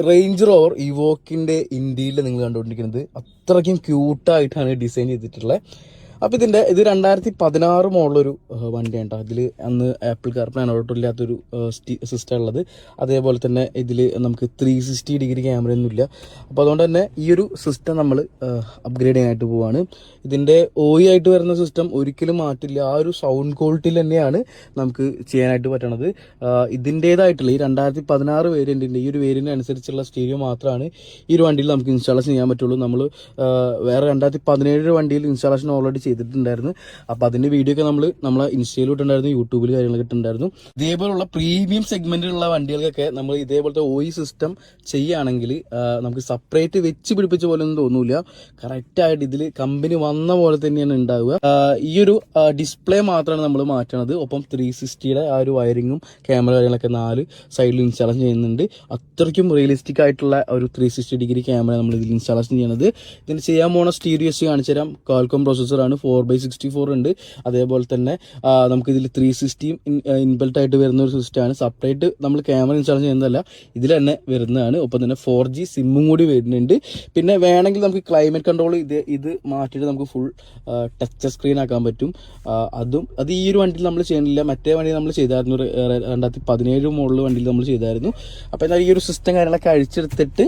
Range rover ഇവോക്കിന്റെ ഇന്ത്യയിൽ നിങ്ങൾ കണ്ടുകൊണ്ടിരിക്കുന്നത് അത്രയ്ക്കും ക്യൂട്ടായിട്ടാണ് ഡിസൈൻ ചെയ്തിട്ടുള്ളത്. അപ്പോൾ ഇത് 2016 മോഡലൊരു വണ്ടിയാണ് കേട്ടോ. അതിൽ അന്ന് ആപ്പിൾ കാർപ്ലേ ഇല്ലാത്തൊരു സിസ്റ്റം ഉള്ളത്. അതേപോലെ തന്നെ ഇതിൽ നമുക്ക് 360 ഡിഗ്രി ക്യാമറ ഒന്നും ഇല്ല. അപ്പോൾ അതുകൊണ്ട് തന്നെ ഈ ഒരു സിസ്റ്റം നമ്മൾ അപ്ഗ്രേഡ് ചെയ്യാനായിട്ട് പോവുകയാണ്. ഇതിൻ്റെ ആയിട്ട് വരുന്ന സിസ്റ്റം ഒരിക്കലും മാറ്റില്ല. ആ ഒരു സൗണ്ട് ക്വാളിറ്റിയിൽ തന്നെയാണ് നമുക്ക് ചെയ്യാനായിട്ട് പറ്റണത്. ഇതിൻ്റേതായിട്ടുള്ള ഈ 2016 വേരിയൻറ്റിൻ്റെ ഈ ഒരു വേരിയൻ്റ് അനുസരിച്ചുള്ള സ്റ്റീരിയോ മാത്രമാണ് ഈ ഒരു വണ്ടിയിൽ നമുക്ക് ഇൻസ്റ്റാളേഷൻ ചെയ്യാൻ പറ്റുള്ളൂ. നമ്മൾ വേറെ 2017 വണ്ടിയിൽ ഇൻസ്റ്റാളേഷൻ ഓൾറെഡി ചെയ്തിട്ടുണ്ടായിരുന്നു. അപ്പോൾ അതിൻ്റെ വീഡിയോ ഒക്കെ നമ്മളെ ഇൻസ്റ്റയിൽ ഇട്ടുണ്ടായിരുന്നു, യൂട്യൂബിൽ കാര്യങ്ങളൊക്കെ ഇട്ടുണ്ടായിരുന്നു. ഇതേപോലുള്ള പ്രീമിയം സെഗ്മെന്റിലുള്ള വണ്ടികൾക്കൊക്കെ നമ്മൾ ഇതേപോലത്തെ സിസ്റ്റം ചെയ്യുകയാണെങ്കിൽ നമുക്ക് സെപ്പറേറ്റ് വെച്ച് പിടിപ്പിച്ച പോലെ ഒന്നും തോന്നൂല. കറക്റ്റായിട്ട് ഇതിൽ കമ്പനി വന്ന പോലെ തന്നെയാണ് ഉണ്ടാവുക. ഈ ഒരു ഡിസ്പ്ലേ മാത്രമാണ് നമ്മൾ മാറ്റണത്. ഒപ്പം 360യുടെ ആ ഒരു വയറിങ്ങും ക്യാമറ കാര്യങ്ങളൊക്കെ 4 സൈഡിൽ ഇൻസ്റ്റാളേഷൻ ചെയ്യുന്നുണ്ട്. അത്രയ്ക്കും റിയലിസ്റ്റിക് ആയിട്ടുള്ള ഒരു 360 ഡിഗ്രി ക്യാമറ നമ്മൾ ഇതിൽ ഇൻസ്റ്റാളേഷൻ ചെയ്യുന്നത്. ഇതിന് ചെയ്യാൻ പോണ സ്റ്റീരിയോസ് കാണിച്ചു തരാം. ക്വാൾകോം പ്രോസസ്സറാണ്, 4x64 ഉണ്ട്. അതേപോലെ തന്നെ നമുക്ക് ഇതിൽ 360 ഇൻബിൽറ്റ് ആയിട്ട് വരുന്ന ഒരു സിസ്റ്റമാണ്. സെപ്പറേറ്റ് നമ്മൾ ക്യാമറ ഇൻസ്റ്റാൾ ചെയ്യുന്നതല്ല, ഇതിൽ തന്നെ വരുന്നതാണ്. ഒപ്പം തന്നെ 4G സിമ്മും കൂടി വരുന്നുണ്ട്. പിന്നെ വേണമെങ്കിൽ നമുക്ക് ക്ലൈമറ്റ് കൺട്രോൾ ഇത് മാറ്റിയിട്ട് നമുക്ക് ഫുൾ ടച്ച് സ്ക്രീൻ ആക്കാൻ പറ്റും. അത് ഈ ഒരു വണ്ടിയിൽ നമ്മൾ ചെയ്യുന്നില്ല. മറ്റേ വണ്ടി നമ്മൾ ചെയ്തായിരുന്നു, 2017 മോഡൽ വണ്ടിയിൽ നമ്മൾ ചെയ്തായിരുന്നു. അപ്പോൾ എന്നാൽ ഈ ഒരു സിസ്റ്റം കാര്യങ്ങളൊക്കെ അഴിച്ചെടുത്തിട്ട്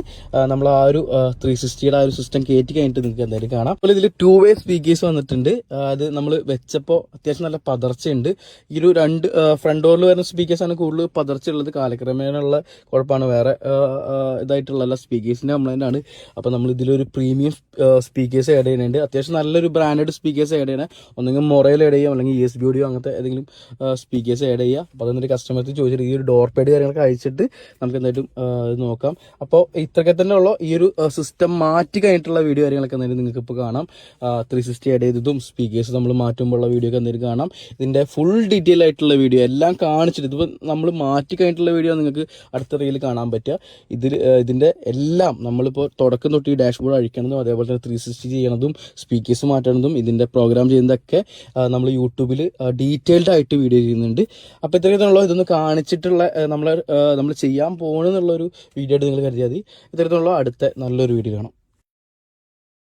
നമ്മൾ ആ ഒരു 360യുടെ ആ ഒരു സിസ്റ്റം കയറ്റി കഴിഞ്ഞിട്ട് നിങ്ങൾക്ക് എന്തായാലും കാണാം. അപ്പോൾ ഇതിൽ 2-way സ്പീക്കേഴ്സ് വന്നിട്ടുണ്ട്. അത് നമ്മൾ വെച്ചപ്പോൾ അത്യാവശ്യം നല്ല പതർച്ചയുണ്ട്. ഈ ഒരു 2 ഫ്രണ്ട് ഡോറിൽ വരുന്ന സ്പീക്കേഴ്സാണ് കൂടുതൽ പതർച്ചയുള്ളത്. കാലക്രമേണയുള്ള കുഴപ്പമാണ്. വേറെ ഇതായിട്ടുള്ള സ്പീക്കേഴ്സിൻ്റെ കംപ്ലൈൻ്റ് ആണ്. അപ്പോൾ നമ്മൾ ഇതിലൊരു പ്രീമിയം സ്പീക്കേഴ്സ് ആഡ് ചെയ്യുന്നുണ്ട്. അത്യാവശ്യം നല്ലൊരു ബ്രാൻഡഡ് സ്പീക്കേഴ്സ് ആഡ് ചെയ്യണം. ഒന്നെങ്കിൽ മൊറയിൽ ആഡ് ചെയ്യാം, അല്ലെങ്കിൽ ESP ഓഡിയോ അങ്ങനത്തെ ഏതെങ്കിലും സ്പീക്കേഴ്സ് ആഡ് ചെയ്യുക. അപ്പോൾ അതൊന്നൊരു കസ്റ്റമർക്ക് ചോദിച്ചിട്ട് ഈ ഒരു ഡോർ പാഡ് കാര്യങ്ങളൊക്കെ അയച്ചിട്ട് നമുക്ക് എന്തായാലും നോക്കാം. അപ്പോൾ ഇത്രയൊക്കെ തന്നെ ഉള്ളൂ. ഈ ഒരു സിസ്റ്റം മാറ്റി കഴിഞ്ഞിട്ടുള്ള വീഡിയോ കാര്യങ്ങളൊക്കെ എന്തായാലും നിങ്ങൾക്ക് ഇപ്പോൾ കാണാം. 360 ആഡ് ചെയ്തതും സ്പീക്കേഴ്സ് നമ്മൾ മാറ്റുമ്പോഴുള്ള വീഡിയോ ഒക്കെ എന്തായാലും കാണാം. ഇതിൻ്റെ ഫുൾ ഡീറ്റെയിൽ ആയിട്ടുള്ള വീഡിയോ എല്ലാം കാണിച്ചിട്ട് ഇതിപ്പോൾ നമ്മൾ മാറ്റി കഴിഞ്ഞിട്ടുള്ള വീഡിയോ നിങ്ങൾക്ക് അടുത്ത റീൽ കാണാൻ പറ്റുക. ഇതിൻ്റെ എല്ലാം നമ്മളിപ്പോൾ തുടക്കം തൊട്ട് ഈ ഡാഷ്ബോർഡ് അഴിക്കണതും അതേപോലെ തന്നെ 360 ചെയ്യണതും സ്പീക്കേഴ്സ് മാറ്റണതും ഇതിൻ്റെ പ്രോഗ്രാം ചെയ്യുന്നതൊക്കെ നമ്മൾ യൂട്യൂബിൽ ഡീറ്റെയിൽഡ് ആയിട്ട് വീഡിയോ ചെയ്യുന്നുണ്ട്. അപ്പോൾ ഇത്തരത്തിലുള്ള ഇതൊന്ന് കാണിച്ചിട്ടുള്ള നമ്മൾ ചെയ്യാൻ പോകണമെന്നുള്ളൊരു വീഡിയോ ആയിട്ട് നിങ്ങൾ കരുതിയാൽ മതി. ഇത്തരത്തിലുള്ള അടുത്ത നല്ലൊരു വീഡിയോ കാണാം.